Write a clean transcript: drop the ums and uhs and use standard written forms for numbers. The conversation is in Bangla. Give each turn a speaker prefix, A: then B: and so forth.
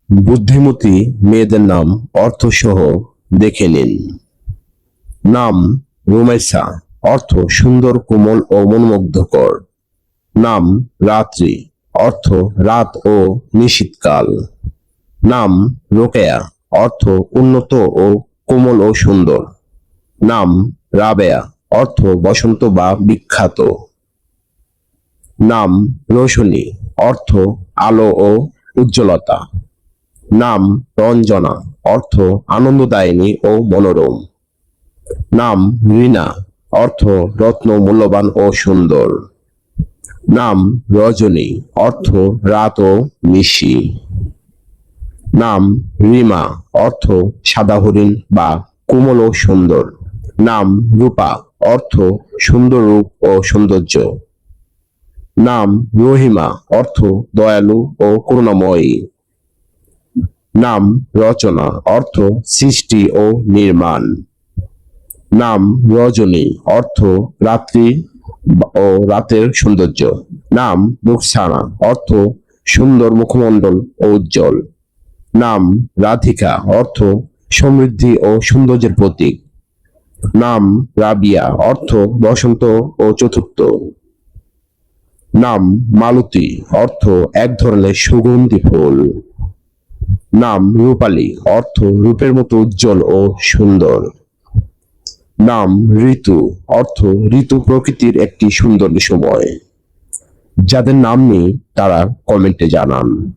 A: বুদ্ধিমতী মেয়েদের নাম অর্থসহ দেখে নিন। নাম রুমাইসা, অর্থ সুন্দর, কোমল ও মনোমুগ্ধকর। নাম রাত্রি, অর্থ রাত ও নিশীথকাল। নাম রোকেয়া, অর্থ উন্নত ও কোমল ও সুন্দর। নাম রাবেয়া, অর্থ বসন্ত বা বিখ্যাত। নাম রোশনী, অর্থ আলো ও উজ্জ্বলতা। নাম রঞ্জনা, অর্থ আনন্দদায়িনী ও মনোরম। নাম রিনা, অর্থ রত্ন, মূল্যবান ও সুন্দর। নাম রজনী, অর্থ রাত ও নিশি। নাম রিমা, অর্থ সাদা হরিণ বা কোমল ও সুন্দর। নাম রূপা, অর্থ সুন্দর রূপ ও সৌন্দর্য। নাম রহিমা, অর্থ দয়ালু ও করুণাময়ী। নাম রচনা, অর্থ সৃষ্টি ও নির্মাণ। নাম রজনী, অর্থ রাত্রি ও রাতের সৌন্দর্য। নাম রুকসানা, অর্থ সুন্দর মুখমণ্ডল ও উজ্জ্বল। নাম রাধিকা, অর্থ সমৃদ্ধি ও সৌন্দর্যের প্রতীক। নাম রাবিয়া, অর্থ বসন্ত ও চতুর্থ। নাম মালতী, অর্থ এক ধরনের সুগন্ধি ফুল। নাম রূপালী, অর্থ রূপের মতো উজ্জ্বল ও সুন্দর। নাম ঋতু, অর্থ ঋতু প্রকৃতির একটি সুন্দর সময়। যাদের নাম নেই তারা কমেন্টে জানান।